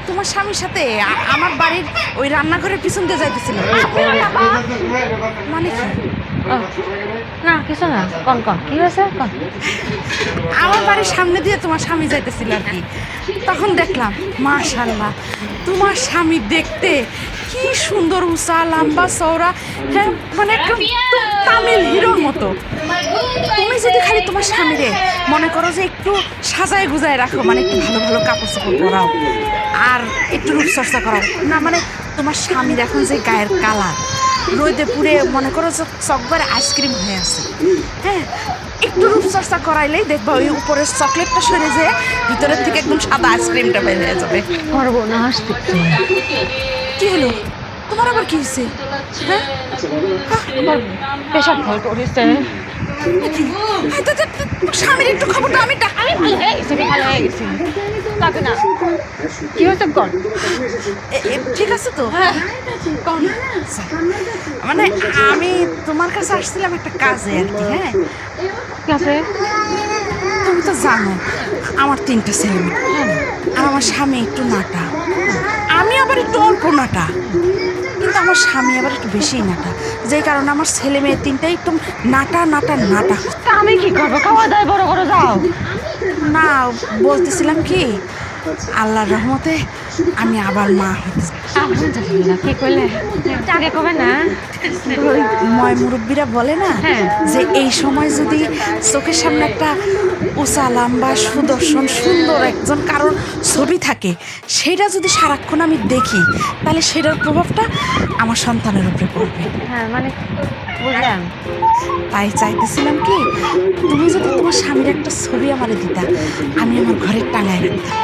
তোমার স্বামীর সাথে আমার বাড়ির ওই রান্নাঘরের পিছন দিয়ে যাইতেছিল। মানে কি? ও, না কিছু না, কন কন কি হয়েছে কন। আমার বাড়ির সামনে দিয়ে তোমার স্বামী যাইতেছিল আর কি। তখন দেখলাম মাশাআল্লাহ, তোমার স্বামী দেখতে কি সুন্দর, উঁচা লম্বা চওড়া, হ্যাঁ মানে একদম তামিল হিরোর মতো। তুমি যদি খালি তোমার স্বামীরে মনে করো যে একটু সাজায় গুজায় রাখো, মানে একটু ভালো ভালো কাপড় চোপড় পরাও আর একটু রূপচর্চা করাও না, মানে তোমার স্বামীর এখন যে গায়ের কালার রোদে পুড়ে মনে করো যে চকবারে আইসক্রিম হয়ে আছে, হ্যাঁ একটু রূপচর্চা করাইলেই দেখবা ওই উপরের চকলেটটা সরে যেয়ে ভিতরের থেকে একদম সাদা আইসক্রিমটা বের হয়ে যাবে। করবো না, আসতে কি হলো তোমার আবার কি হয়েছে? হ্যাঁ আমার প্রেশার ফল করেছে। স্বামীর একটু খবরটা আমি আমি ভালো হয়ে গেছি, আমি ভালো হয়ে গেছি। কাকে না কি হয়েছে কর। ঠিক আছে তো? হ্যাঁ মানে আমি তোমার কাছে আসছিলাম একটা কাজে আর কি। হ্যাঁ ঠিক আছে। তুমি তো জানো আমার 3টা ছেলে মেয়ে, আর আমার স্বামী একটু নাটা, আমি আবার একটু অল্প নাটা, কিন্তু আমার স্বামী আবার একটু বেশিই নাটা, যেই কারণে আমার ছেলে মেয়ে 3টাই একটু নাটা নাটা নাটা। তা আমি কি করবো? খাওয়া দাওয়া বড় করে যাও না, বলতেছিলাম কি, আল্লাহর রহমতে আমি আবার মা হতে। আলহামদুলিল্লাহ। কি করলে আগে কবে না? ওই ময় মুরব্বীরা বলে না যে এই সময় যদি চোখের সামনে একটা উঁচা লম্বা সুদর্শন সুন্দর একজন কারোর ছবি থাকে, সেটা যদি সারাক্ষণ আমি দেখি, তাহলে সেটার প্রভাবটা আমার সন্তানের উপরে পড়বে। হ্যাঁ মানে বুঝলাম। তাই চাইতেছিলাম কি, তুমি যদি তোমার স্বামীর একটা ছবি আমারে দিতা, আমি আমার ঘরে টাঙায় রাখতাম।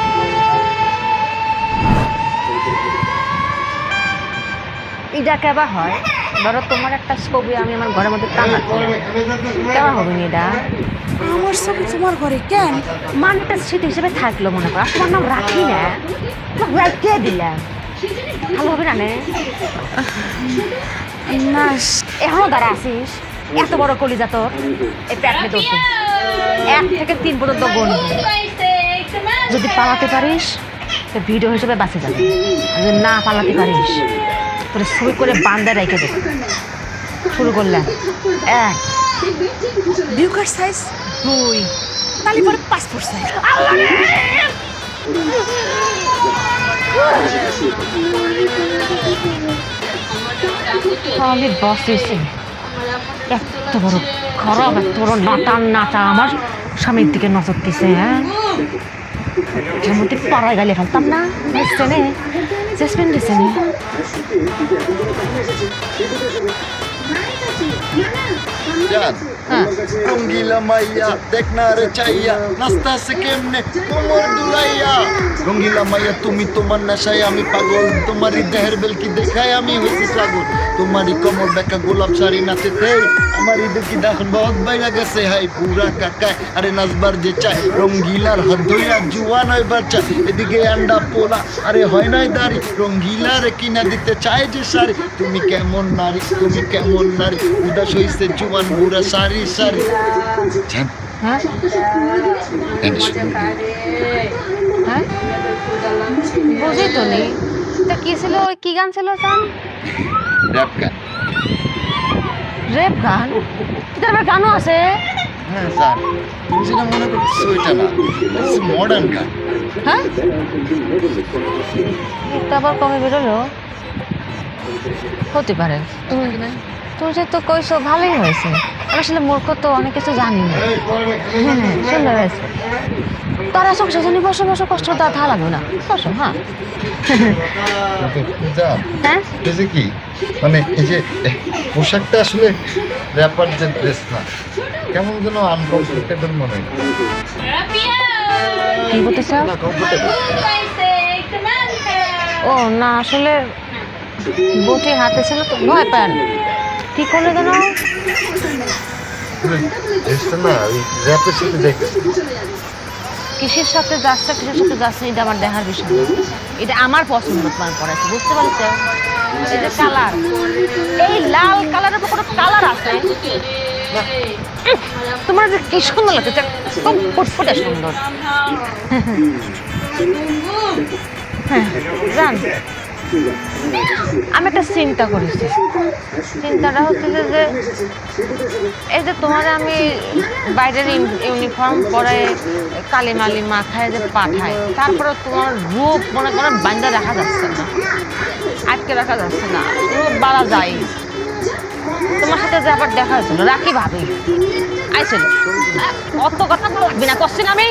এটা কেবা হয়? ধরো তোমার একটা ছবি আমি আমার ঘরের মধ্যে টাঙাচ্ছি, কেবা হবে না এটা? আমার ছবি তোমার ঘরে কেন? মানটা স্মৃতি হিসেবে থাকলো মনে করো। তোমার নাম রাখি না, কে দিলাম, ভালো হবে না? না, এখনো দাঁড়া আসিস? এত বড় কলিজা তোর, এই প্যাটে তোর 1 থেকে 3 পর্যন্ত গুণ। যদি পালাতে পারিস তো ভিডিও হিসেবে বাঁচে যাবে, আর যদি না পালাতে পারিস তোর ছবি করে বান্দায় রেখে দেবে। শুরু করলাম 1, বিউকার সাইজ 2, তাহলে পরে পাসপোর্ট সাইজ। আমি বসেছি এত বড় খারাপ, এত বড় নাটা নাটা আমার স্বামীর দিকে নজর দিছে। হ্যাঁ এর মধ্যে পাড়ায় গালে ফেলতাম না, বুঝছে নে জেসমিন দিছে নে। রঙ্গিলা মাইয়া দেখ না রে চাইয়া নাস্তা সে কেমনে কোমর দুলাইয়া। রঙ্গিলা মাইয়া তুমি তোমার নেশায় আমি পাগল, তোমারই দেহের বেলকি দেখায় আমি হইছি পাগল। তোমারই কোমর বেকা গোলাপ শাড়ি নাচেতে আমারই দেখি দেখুন বহুত বাইরা গেছে হাই পুরা কাকায়। আরে নাচবার যে চায় রঙ্গিলার হাত ধইয়া জুয়ান হইবার চায়, এদিকে আন্ডা পোলা আরে হয় নাই দাড়ি, রঙ্গিলার কিনা দিতে চায় যে শাড়ি। তুমি কেমন নারী, তুমি কেমন নারী, উদাস হইছে জুয়ান বুড়া সারি সারি। হ্যাঁ হ্যাঁ বুঝি তো নেই। তা কি ছিল, ওই কি গান ছিল জান? র‍্যাপ গান। রেপ গান? তোর আবার গানও আছে? হ্যাঁ স্যার, তুমি যেটা মনে করতেছো ওইটা না, মডার্ন গান। হ্যাঁ এটা আবার কমে বেরোলো? হতে পারে। তুমি যে তো কইছো ভালোই হয়েছে। আমি আসলে মূর্খ তো, অনেক কিছু জানি না। হ্যাঁ সুন্দর হয়েছে। তারা সব সেজন্য বসে বসে কষ্ট দেওয়া থা লাগবে না, বসো। হ্যাঁ হ্যাঁ এই যে কি মানে এই যে পোশাকটা আসলে র্যাপার যে ড্রেস না, কেমন যেন আনকমফোর্টেবল মনে হয়। কি বলতে চাও? ও না, আসলে বটি হাতে ছিল তো, ভয় পান। কি করলে কেন? ড্রেসটা না ওই র্যাপের সাথে দেখে। কিসের সাথে যাচ্ছে কিসের সাথে যাচ্ছে এটা আমার দেখার বিষয় না। এটা আমার পছন্দ তোমার পড়াচ্ছে, বুঝতে পারছো? এই যে কালার, এই লাল কালারের উপর কোনো কালার আছে? তোমার যে কি সুন্দর লাগছে, একদম ফুটফুটে সুন্দর। হ্যাঁ জান, আমি একটা চিন্তা করেছি। চিন্তাটা হচ্ছে যে এই যে তোমার আমি বাইরের ইউনিফর্ম পরে কালি মালি মাখায় যে পাঠাই, তারপরে তোমার রূপ মনে করেন বান্ধা রাখা যাচ্ছে না, আটকে রাখা যাচ্ছে না, রূপ বাড়া যায়। তোমার সাথে যে আবার দেখা হয়েছিল, রাখি ভাবি আইছিল, অত কথা লাগবে না করছি না আমি।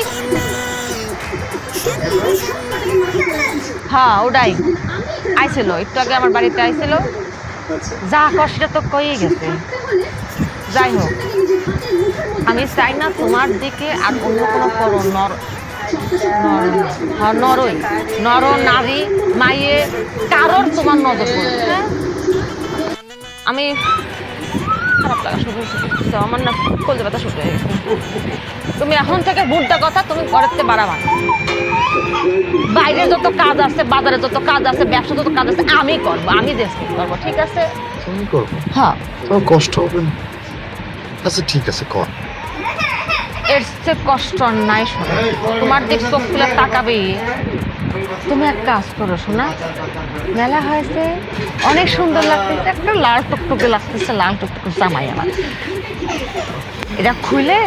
হ্যাঁ ওটাই আইছিল, একটু আগে আমার বাড়িতে আইছিল। যা কষ্ট তো কয়েই গেছে। যাই হোক, আমি চাই না তোমার দিকে আর অন্য কোনো করো নরই নর নারী মাইয়ে কারোর তোমার নজর পড়বে। হ্যাঁ আমি খারাপ লাগা শুরু হয়েছে বুঝছো? আমার না কলজা ব্যথা শুরু হয়ে গেছে। তুমি এখন থেকে বুঝটা কথা তুমি ঘরেতে বাড়াবা না। বাইরে যত কাজ আছে, বাজারে যত কাজ আছে, ব্যবসা যত কাজ আছে আমি করবো, আমি দেখছি করবো, ঠিক আছে? তুমি করবো, হ্যাঁ, তোমার কষ্ট হবে না। আচ্ছা ঠিক আছে, কর। এর চেয়ে কষ্ট আর নাই শোনা। তোমার দিক চোখ তুলে তাকাবি। তুমি এক কাজ করো শোনা, মেলা হয়েছে, অনেক সুন্দর লাগতেছে, একটা লাল টুকটুকে লাগতেছে, লাল টুকটুকে জামাই আমার। এটা খুলে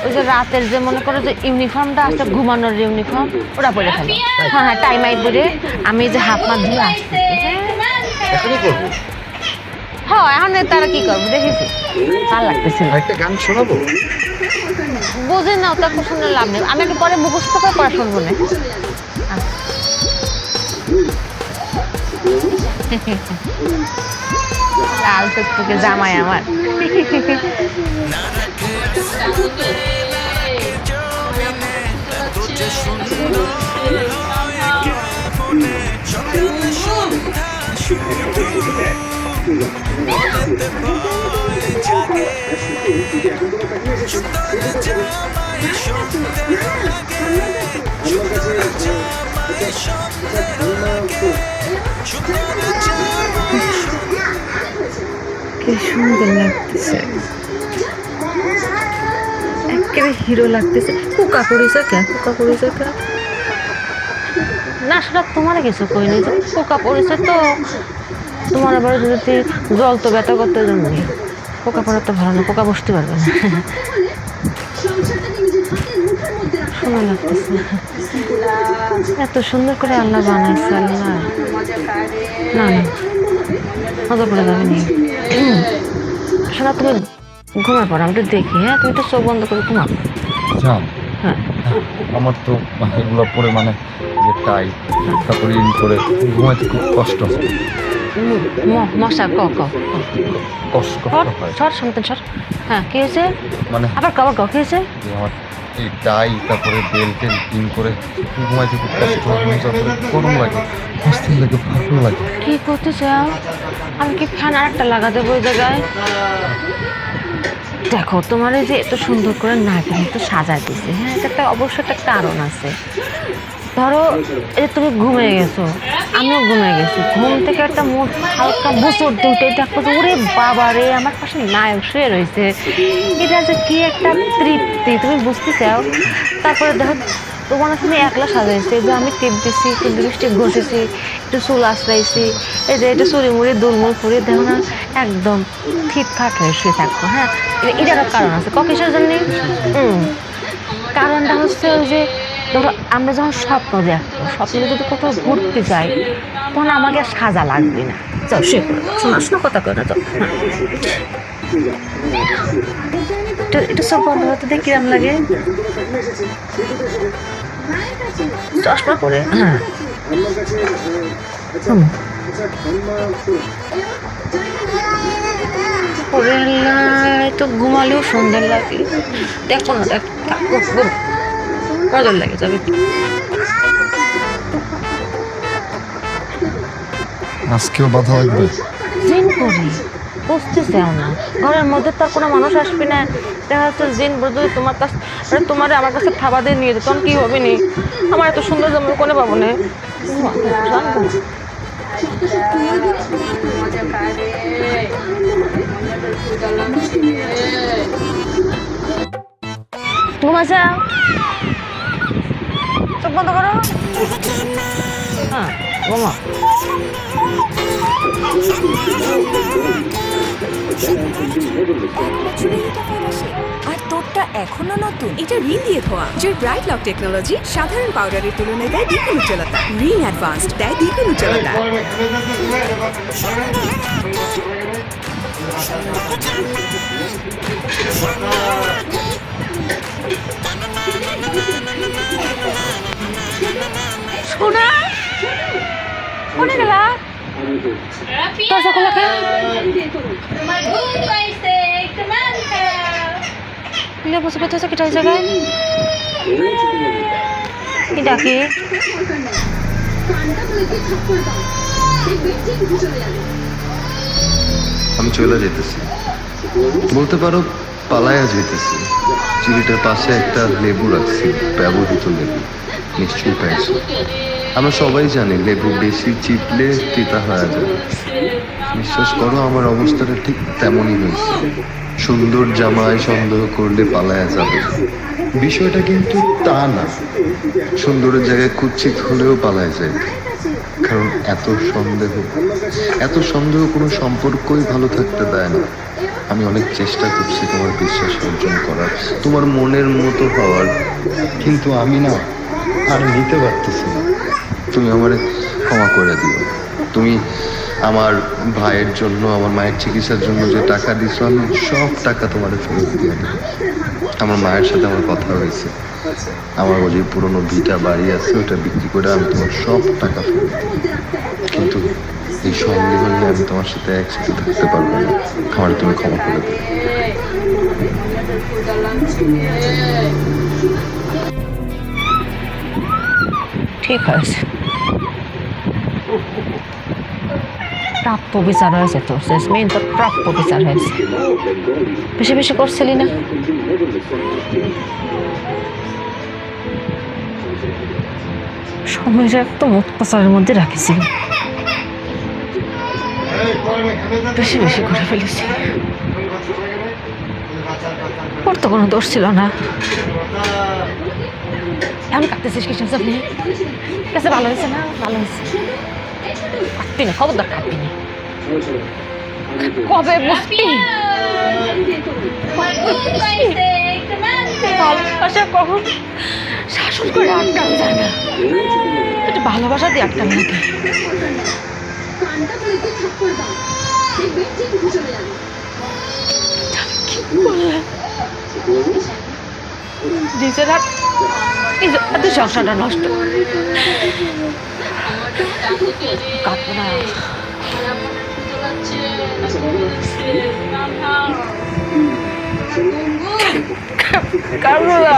ওই যে রাতের যে মনে করো যে ইউনিফর্মটা আছে, ঘুমানোর ইউনিফর্ম, ওটা পরে ফেলো। হ্যাঁ হ্যাঁ, টাইম আই পরে আমি যে হাত মাত ধুয়ে আসছি। এখনই করবো। হ্যাঁ, এখন তারা কি করবো দেখেছি, ভালো লাগতেছে। একটা গান শোনাবো? বুঝে নাও, তা খুব শুনে লাভ নেই, আমি একটু পরে মুখস্থ করে পড়া শুনবো না। লাল টুকটুকে জামাই আমার। কি সুন্দর লাগতেছে, একেবারে হিরো লাগতেছে। পোকা পড়েছে কে? পোকা পড়েছে কে? না, সেটা তোমার কিছু কইনি, পোকা পড়েছে তো তোমার আবার যদি জল তো ব্যথা করতে জন্য পোকা পড়া তো ভালো না, পোকা বসতে পারবে না। সুন্দর লাগতেছে, এত সুন্দর করে আল্লাহ বানাইছে। আল্লাহ না না মজা করে যাবে নি। শোনা, তুমি ঘুমায় পড়ো, আমি একটু দেখি। হ্যাঁ, তুমি তো চোখ বন্ধ করে ঘুমাও। জান, হ্যাঁ, আমার তো এগুলো পরে মানে যে টাই, তারপরে ইন করে ঘুমাইতে খুব কষ্ট হয়। মশা ক ক কষ্ট হয় সর শুনতেন সর। হ্যাঁ, কি হয়েছে? মানে আবার কবার ক কি হয়েছে? যে আমার এই টাই, তারপরে বেল্ট ইন করে ঘুমাইতে খুব কষ্ট হয়, তারপরে গরম লাগে, অস্থির লাগে, ভালো লাগে। কি করতে চাও? আমি কি ফ্যান আর একটা লাগা দেবো ওই জায়গায়? দেখো, তোমার এই যে এত সুন্দর করে নাকি তো সাজায় দিছে, হ্যাঁ, এটা একটা অবশ্যই একটা কারণ আছে। ধরো এই তুমি ঘুমিয়ে গেছো, আমিও ঘুমিয়ে গেছি, ঘুম থেকে একটা মুড হালকা বছর দুটো দেখো যে ওরে বাবা রে, আমার পাশে নায়ক শুয়ে রয়েছে, এটা যে কি একটা তৃপ্তি তুমি বুঝতে চাও। তারপরে দেখো তোমার তুমি একলা সাজাইছে, যে আমি টিপ দিছি, একটু লিপস্টিক ঘষেছি, একটু চুল আশ্রাইছি, এই যে এটা চুরি মুড়ি দুলমুল ফুড়ি, দেখো না একদম ঠিকঠাক হয়ে শুয়ে থাকবো। হ্যাঁ, এটারও কারণ আছে। কিসের জন্যে? কারণটা হচ্ছে ওই যে ধরো আমরা যখন স্বপ্ন দেখবো, স্বপ্নে যদি কোথাও ঘুরতে যাই, তখন আমাকে আর সাজা লাগবে না। চল শুয়ে পড়ো, শোনা শোনা কথা কয় না তো। এটা সব বন্ধ হতে দেখে কিরম লাগে? চশমা পরে, হ্যাঁ পরে তো ঘুমালেও সুন্দর লাগে। দেখো না, দেখ মজার লাগে যাবে। আজকেও বাধা লাগবে? জিন করি বুঝতে চাও না, ঘরের মধ্যে তার কোনো মানুষ আসবে না, দেখা যাচ্ছে জিন যদি তোমার কাছে তোমার আমার কাছে খাওয়া দিয়ে নিয়ে যেত, তখন কি হবে নি? আমার এত সুন্দর জামা কোনে পাবো না। ঘুমা যাও, চোখ বন্ধ করো। হ্যাঁ, ঘুমা। আর তোরটা এখনো নতুন। এটা রিন দিয়ে ধোয়া, যার ব্রাইট লক টেকনোলজি সাধারণ পাউডারের তুলনায় দেয় দ্বিগুণ উজ্জ্বলতা। রিন অ্যাডভান্সড দেয় দ্বিগুণ উজ্জ্বলতা। সোনা, কোনে গেলা? দরজা খোলা কে? বসে পেতে কেটে জায়গায় কি ডাকে? আমি চলে যেতেছি। বলতে পারো পালায়া যেতেছি। চিড়িটার পাশে একটা লেবু রাখছি, ব্যবহৃত লেবু, নিশ্চয়ই পেয়েছো। আমরা সবাই জানি লেবু বেশি চিপলে তিতা হয়ে যায়। বিশ্বাস করো আমার অবস্থাটা ঠিক তেমনই হয়েছে। সুন্দর জামাই সন্দেহ করলে পালায়া যাবে, বিষয়টা কিন্তু তা না। সুন্দরের জায়গায় কুৎসিত হলেও পালায় যায়, কারণ এত সন্দেহ কোনো সম্পর্কই ভালো থাকতে দেয় না। আমি অনেক চেষ্টা করছি তোমার বিশ্বাস অর্জন করার, তোমার মনের মতো হওয়ার, কিন্তু আমি না আর নিতে পারতেছি না। তুমি আমারে ক্ষমা করে দিও। তুমি আমার ভাইয়ের জন্য, আমার মায়ের চিকিৎসার জন্য যে টাকা দিছো, আমি সব টাকা তোমার ফেরত দিয়ে দেবো। আমার মায়ের সাথে আমার কথা হয়েছে, আমার ওই যে পুরোনো ভিটা বাড়ি আছে ওটা বিক্রি করে আমি তোমার সব টাকা ফেরত দেবো। কিন্তু এই সন্দেহ নিয়ে আমি তোমার সাথে একসাথে থাকতে পারবো না। আমার তুমি ক্ষমা করে দেবে। ঠিক আছে, প্রাপ্য বিচার হয়েছে তোর, জেসমিন, তোর প্রাপ্য বিচার হয়েছে। বেশি বেশি করছিলি না? সময়টা একদম অত্যাচারের মধ্যে রাখেছি, বেশি বেশি করে ফেলেছি। ওর তো কোনো দোষ ছিল না। আমি কাটতেছিস কি সব নিয়ে? কাছে ভালো হয়েছে না? ভালো হয়েছে। কাটবি না, খবরদার কাটবি না। কবে বুঝবি? ভালোবাসা কখন শাসন করে আটকানো যায় না, একটু ভালোবাসা দিয়ে আটকানো নাকি? নিজের হাত সংসারটা নষ্ট। কাটবো না। কাটবো না।